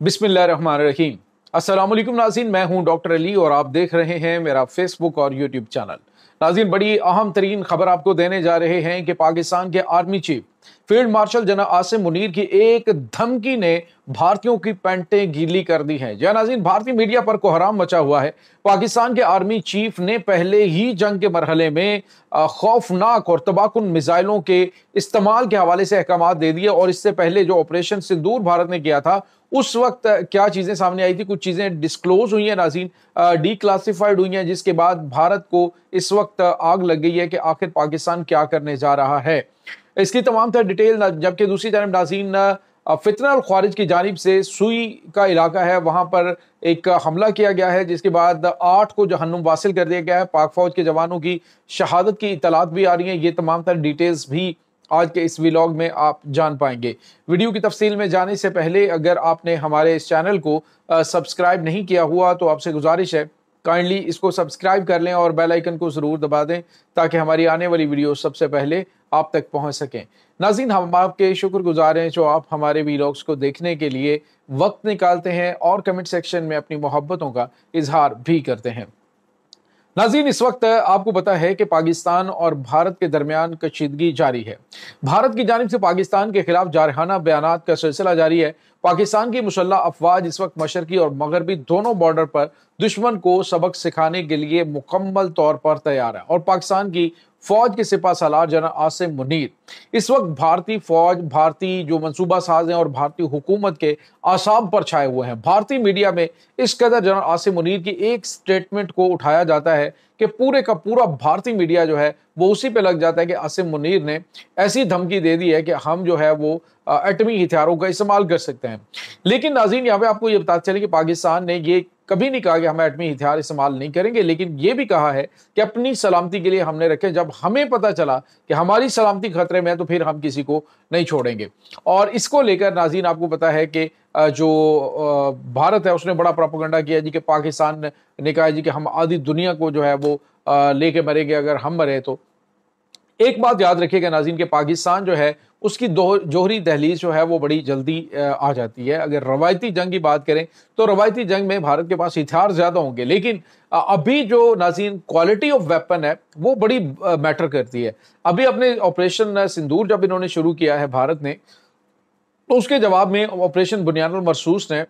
बिस्मिल्लाहिर्रहमानिर्रहीम। अस्सलाम वालेकुम नाज़रीन, मैं हूं डॉक्टर अली और आप देख रहे हैं मेरा फेसबुक और यूट्यूब चैनल। नाज़रीन, बड़ी अहम तरीन खबर आपको देने जा रहे हैं कि पाकिस्तान के आर्मी चीफ फील्ड मार्शल जनाब आसिम मुनीर की एक धमकी ने भारतीयों की पैंटें गीली कर दी हैं। जी नाज़रीन, भारतीय मीडिया पर कोहराम मचा हुआ है। पाकिस्तान के आर्मी चीफ ने पहले ही जंग के मरहले में खौफनाक और तबाहकुन मिसाइलों के इस्तेमाल के हवाले से अहकाम दे दिए और इससे पहले जो ऑपरेशन सिंदूर भारत ने किया था उस वक्त क्या चीजें सामने आई थी, कुछ चीजें डिस्क्लोज हुई हैं नाज़रीन, डीक्लासिफाइड हुई हैं, जिसके बाद भारत को इस वक्त आग लग गई है कि आखिर पाकिस्तान क्या करने जा रहा है। इसकी तमाम तर डिटेल, जबकि दूसरी तरफ नाज़रीन फितना अल ख्वारिज की जानिब से सुई का इलाका है, वहां पर एक हमला किया गया है जिसके बाद 8 को जहन्नुम वासिल कर दिया गया है। पाक फौज के जवानों की शहादत की इतलात भी आ रही हैं। ये तमाम तर डिटेल्स भी आज के इस व्लॉग में आप जान पाएंगे। वीडियो की तफसील में जाने से पहले अगर आपने हमारे इस चैनल को सब्सक्राइब नहीं किया हुआ तो आपसे गुजारिश है काइंडली इसको सब्सक्राइब कर लें और बेल आइकन को ज़रूर दबा दें ताकि हमारी आने वाली वीडियो सबसे पहले आप तक पहुंच सकें। नाज़रीन, हम आपके शुक्रगुजार हैं जो आप हमारे व्लॉग्स को देखने के लिए वक्त निकालते हैं और कमेंट सेक्शन में अपनी मोहब्बतों का इजहार भी करते हैं। नाज़रीन, इस वक्त आपको पता है कि पाकिस्तान और भारत के दरमियान कशीदगी जारी है। भारत की जानिब से पाकिस्तान के खिलाफ जारहाना बयानात का सिलसिला जारी है। पाकिस्तान की मुसल्लह अफवाज इस वक्त मशरकी और मगरबी दोनों बॉर्डर पर दुश्मन को सबक सिखाने के लिए मुकम्मल तौर पर तैयार है और पाकिस्तान की फौज के सिपा सालार जनाब आसिम मुनीर इस वक्त भारतीय फौज, भारतीय जो मंसूबा साज हैं और भारतीय हुकूमत के आसाब पर छाए हुए हैं। भारतीय मीडिया में इस कदर जनाब आसिम मुनीर की एक स्टेटमेंट को उठाया जाता है कि पूरे का पूरा भारतीय मीडिया जो है वो उसी पे लग जाता है कि आसिम मुनीर ने ऐसी धमकी दे दी है कि हम जो है वो एटमी हथियारों का इस्तेमाल कर सकते हैं। लेकिन नाज़रीन, यहाँ पे आपको ये बताते चले कि पाकिस्तान ने ये कभी नहीं कहा कि हम एटमी हथियार इस्तेमाल नहीं करेंगे, लेकिन ये भी कहा है कि अपनी सलामती के लिए हमने रखे। जब हमें पता चला कि हमारी सलामती खतरे में है तो फिर हम किसी को नहीं छोड़ेंगे। और इसको लेकर नाज़रीन आपको पता है कि जो भारत है उसने बड़ा प्रोपेगेंडा किया जी कि पाकिस्तान ने कहा जी कि हम आधी दुनिया को जो है वो लेके मरेंगे अगर हम मरे तो। एक बात याद रखिएगा नाज़रीन कि पाकिस्तान जो है उसकी जोहरी दहलीज जो है वो बड़ी जल्दी आ जाती है। अगर रवायती जंग की बात करें तो रवायती जंग में भारत के पास हथियार ज्यादा होंगे, लेकिन अभी जो नाज़रीन क्वालिटी ऑफ वेपन है वो बड़ी मैटर करती है। अभी अपने ऑपरेशन सिंदूर जब इन्होंने शुरू किया है भारत ने, तो उसके जवाब में ऑपरेशन बुनियानुल मरसूस ने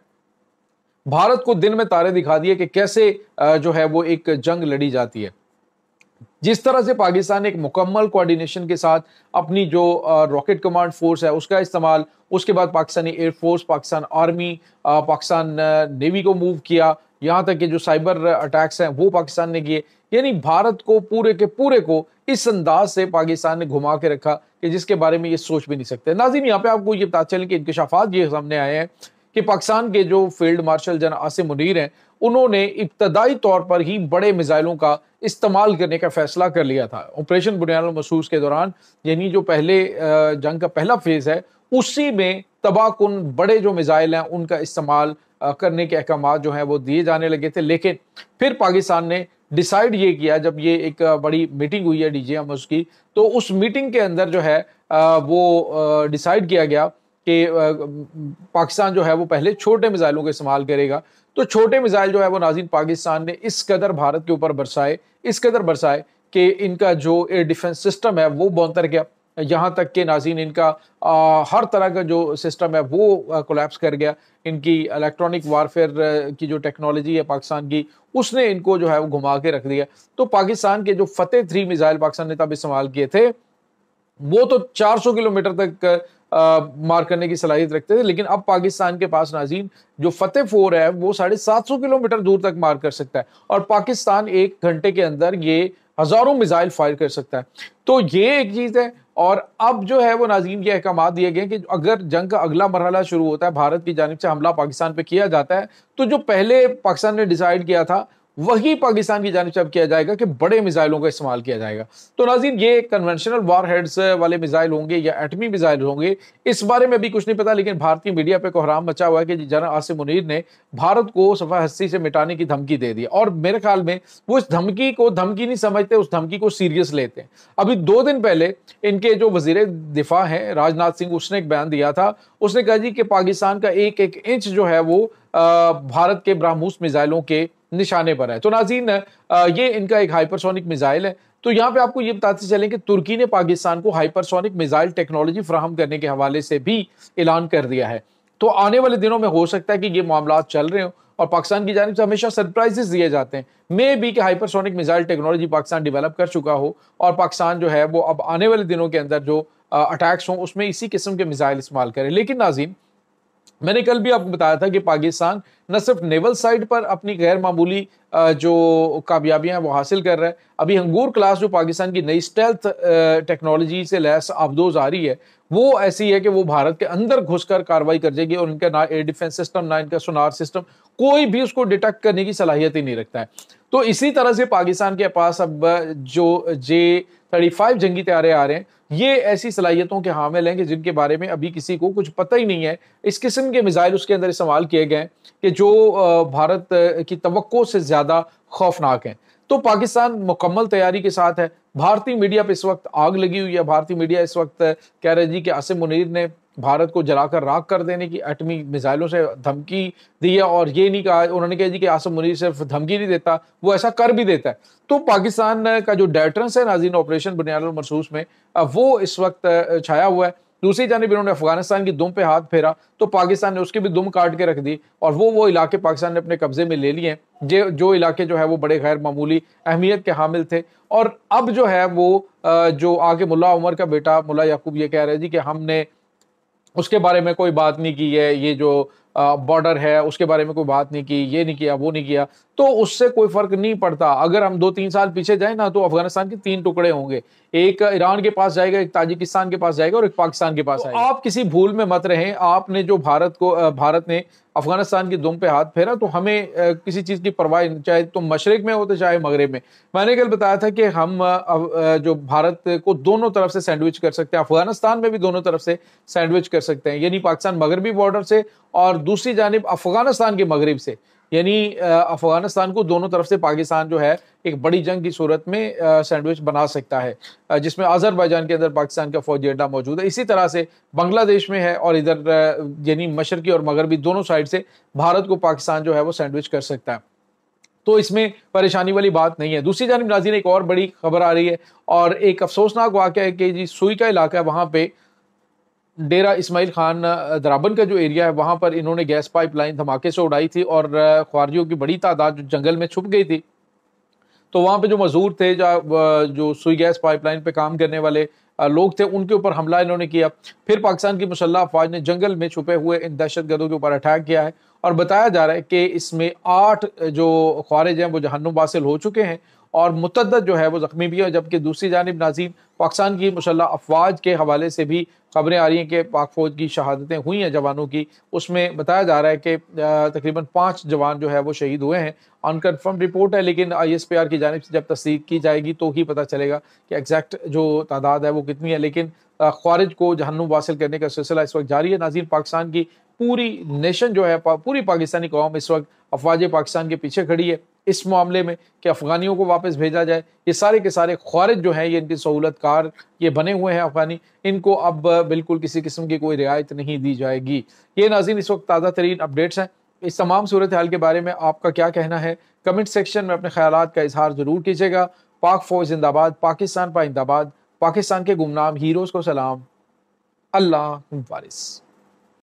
भारत को दिन में तारे दिखा दिए कि कैसे जो है वो एक जंग लड़ी जाती है। जिस तरह से पाकिस्तान एक मुकम्मल कोऑर्डिनेशन के साथ अपनी जो रॉकेट कमांड फोर्स है उसका इस्तेमाल, उसके बाद Pakistani air force, Pakistan army, Pakistan navy को मूव किया, यहाँ तक कि जो साइबर अटैक्स हैं वो पाकिस्तान ने किए। यानी भारत को पूरे के पूरे को इस अंदाज से पाकिस्तान ने घुमा के रखा कि जिसके बारे में ये सोच भी नहीं सकते। नाज़रीन, यहाँ पे आपको ये पता चले कि इंकशाफात ये सामने आए हैं कि पाकिस्तान के जो फील्ड मार्शल जनाब आसिम मुनीर हैं उन्होंने इब्तदाई तौर पर ही बड़े मिसाइलों का इस्तेमाल करने का फैसला कर लिया था ऑपरेशन बुनियानुल मरसूस के दौरान। यानी जो पहले जंग का पहला फेज है उसी में तबाहकुन बड़े जो मिसाइल हैं उनका इस्तेमाल करने के अहकाम जो हैं वो दिए जाने लगे थे। लेकिन फिर पाकिस्तान ने डिसाइड ये किया, जब ये एक बड़ी मीटिंग हुई है DGM की, तो उस मीटिंग के अंदर जो है वो डिसाइड किया गया कि पाकिस्तान जो है वो पहले छोटे मिसाइलों का इस्तेमाल करेगा। तो छोटे मिसाइल जो है वो नाज़रीन पाकिस्तान ने इस कदर भारत के ऊपर बरसाए, इस कदर बरसाए कि इनका जो एयर डिफेंस सिस्टम है वो बौंतर गया। यहाँ तक कि नाज़रीन इनका हर तरह का जो सिस्टम है वो कोलैप्स कर गया। इनकी इलेक्ट्रॉनिक वारफेयर की जो टेक्नोलॉजी है पाकिस्तान की, उसने इनको जो है वो घुमा के रख दिया। तो पाकिस्तान के जो फतेह 3 मिसाइल पाकिस्तान ने तब इस्तेमाल किए थे वो तो 400 किलोमीटर तक मार करने की सलाहियत रखते थे, लेकिन अब पाकिस्तान के पास नाज़रीन जो फतेह 4 है वो 750 किलोमीटर दूर तक मार कर सकता है और पाकिस्तान 1 घंटे के अंदर ये हजारों मिसाइल फायर कर सकता है। तो ये एक चीज है। और अब जो है वो नाज़रीन ये अहकाम दिए गए कि अगर जंग का अगला मरहला शुरू होता है, भारत की जानिब से हमला पाकिस्तान पे किया जाता है, तो जो पहले पाकिस्तान ने डिसाइड किया था वही पाकिस्तान की जानिब से अब किया जाएगा कि बड़े मिसाइलों का इस्तेमाल किया जाएगा। तो नाज़रीन, ये कन्वेंशनल वार हेड्स वाले मिसाइल होंगे या एटमी मिसाइल होंगे, इस बारे में अभी कुछ नहीं पता, लेकिन भारतीय मीडिया पे कोहराम मचा हुआ है कि जनरल आसिम मुनीर ने भारत को सफ़ा हस्ती से मिटाने की धमकी दे दी, और मेरे ख्याल में वो इस धमकी को धमकी नहीं समझते, उस धमकी को सीरियस लेते हैं। अभी 2 दिन पहले इनके जो वजीर दिफा हैं राजनाथ सिंह, उसने एक बयान दिया था। उसने कहा जी कि पाकिस्तान का एक एक इंच जो है वो भारत के ब्रह्मोस मिसाइलों के निशाने पर है। तो नाज़रीन, ये इनका एक हाइपरसोनिक मिसाइल है। तो यहाँ पे आपको ये बताते चलें कि तुर्की ने पाकिस्तान को हाइपरसोनिक मिसाइल टेक्नोलॉजी फराहम करने के हवाले से भी ऐलान कर दिया है। तो आने वाले दिनों में हो सकता है कि ये मामला चल रहे हो और पाकिस्तान की जानिब से हमेशा सरप्राइजेस दिए जाते हैं। मे बी कि hypersonic missile technology Pakistan develop कर चुका हो और पाकिस्तान जो है वो अब आने वाले दिनों के अंदर जो अटैक्स हों उसमें इसी किस्म के मिसाइल इस्तेमाल करे। लेकिन नाज़रीन, मैंने कल भी आपको बताया था कि पाकिस्तान न सिर्फ नेवल साइड पर अपनी गैर मामूली जो कामयाबियां हैं वो हासिल कर रहा है। अभी अंगूर क्लास जो पाकिस्तान की नई स्टेल्थ टेक्नोलॉजी से लैस आबदोज आ रही है, वो ऐसी है कि वो भारत के अंदर घुसकर कार्रवाई कर जाएगी और इनका ना एयर डिफेंस सिस्टम, ना इनका सोनार सिस्टम, कोई भी उसको डिटेक्ट करने की सलाहियत ही नहीं रखता है। तो इसी तरह से पाकिस्तान के पास अब जो J-35 जंगी तैयारे आ रहे हैं, ये ऐसी सलाहियतों के हामिल हैं कि जिनके बारे में अभी किसी को कुछ पता ही नहीं है। इस किस्म के मिसाइल उसके अंदर इस्तेमाल किए गए कि जो भारत की तवक्को से ज़्यादा खौफनाक हैं। तो पाकिस्तान मुकम्मल तैयारी के साथ है। भारतीय मीडिया पे इस वक्त आग लगी हुई है। भारतीय मीडिया इस वक्त कह रहे जी कि आसिम मुनीर ने भारत को जलाकर राख कर देने की एटमी मिसाइलों से धमकी दी है, और ये नहीं कहा, उन्होंने कहा जी कि आसिम मुनीर सिर्फ धमकी नहीं देता, वो ऐसा कर भी देता है। तो पाकिस्तान का जो डेटरेंस है नाज़रीन ऑपरेशन बुनियादुल मरसूस में, वो इस वक्त छाया हुआ है। दूसरी जानिब इन्होंने अफगानिस्तान की दुम पे हाथ फेरा तो पाकिस्तान ने उसकी भी दुम काट के रख दी, और वो इलाके पाकिस्तान ने अपने कब्जे में ले लिए हैं जो इलाके जो है वो बड़े गैर मामूली अहमियत के हामिल थे। और अब जो है वो जो आगे मुल्ला उमर का बेटा मुल्ला याकूब ये कह रहे जी कि हमने उसके बारे में कोई बात नहीं की है, ये जो बॉर्डर है उसके बारे में कोई बात नहीं की, ये नहीं किया, वो नहीं किया। तो उससे कोई फर्क नहीं पड़ता। अगर हम 2-3 साल पीछे जाए ना तो अफगानिस्तान के 3 टुकड़े होंगे, एक ईरान के पास जाएगा, एक ताजिकिस्तान के पास जाएगा और एक पाकिस्तान के पास आएगा। आप किसी भूल में मत रहें। आपने जो भारत ने अफगानिस्तान की दुम पे हाथ फेरा तो हमें किसी चीज की परवाह नहीं, चाहे तुम मशरिक में हो तो चाहे मगरिब में। मैंने कल बताया था कि हम जो भारत को दोनों तरफ से सैंडविच कर सकते हैं, अफगानिस्तान में भी दोनों तरफ से सैंडविच कर सकते हैं, यानी पाकिस्तान मगरबी बॉर्डर से और दूसरी जानिब अफगानिस्तान के मगरिब से, यानी अफगानिस्तान को दोनों तरफ से पाकिस्तान जो है एक बड़ी जंग की सूरत में सैंडविच बना सकता है, जिसमें अजरबैजान के अंदर पाकिस्तान का फौजी अड्डा मौजूद है। इसी तरह से बांग्लादेश में है, और इधर यानी मशरकी और मगरबी दोनों साइड से भारत को पाकिस्तान जो है वो सैंडविच कर सकता है। तो इसमें परेशानी वाली बात नहीं है। दूसरी जानिब नाज़रीन एक और बड़ी खबर आ रही है, और एक अफसोसनाक वाक़या है कि जी सुई का इलाका है, वहाँ पे डेरा इस्माइल खान द्राबन का जो एरिया है वहाँ पर इन्होंने गैस पाइपलाइन धमाके से उड़ाई थी, और ख्वारिजियों की बड़ी तादाद जो जंगल में छुप गई थी। तो वहाँ पे जो मजदूर थे, जो सुई गैस पाइपलाइन पे काम करने वाले लोग थे, उनके ऊपर हमला इन्होंने किया। फिर पाकिस्तान की मुसल्लह अफवाज ने जंगल में छुपे हुए इन दहशतगर्दों के ऊपर अटैक किया है, और बताया जा रहा है कि इसमें 8 जो ख्वारिज हैं वो जहन्नुम वासिल हो चुके हैं, और मुतअद्दिद जो है वो जख्मी भी है। जबकि दूसरी जानिब नाज़रीन पाकिस्तान की मुसल्लह अफवाज के हवाले से भी खबरें आ रही हैं कि पाक फौज की शहादतें हुई हैं जवानों की। उसमें बताया जा रहा है कि तकरीबन 5 जवान जो है वो शहीद हुए हैं। अनकन्फर्म रिपोर्ट है, लेकिन ISPR की जानिब से जब तस्दीक की जाएगी तो ही पता चलेगा कि एग्जैक्ट जो तादाद है वो कितनी है। लेकिन ख्वारिज को जहन्नुम वासिल करने का सिलसिला इस वक्त जारी है। नाज़रीन पाकिस्तान की पूरी नेशन जो है, पूरी पाकिस्तानी कौम इस वक्त अफवाज पाकिस्तान के पीछे खड़ी है इस मामले में कि अफगानियों को वापस भेजा जाए। ये सारे के सारे ख्वारिज जो हैं ये इनकी सहूलतकार ये बने हुए हैं अफगानी, इनको अब बिल्कुल किसी किस्म की कोई रियायत नहीं दी जाएगी। ये नाज़रीन इस वक्त ताज़ा तरीन अपडेट्स हैं। इस तमाम सूरत हाल के बारे में आपका क्या कहना है, कमेंट सेक्शन में अपने ख्यालात का इजहार जरूर कीजिएगा। पाक फौज जिंदाबाद, पाकिस्तान पाइंदाबाद, पाकिस्तान के गुमनाम हीरोज़ को सलाम, अल्लाह वारिस।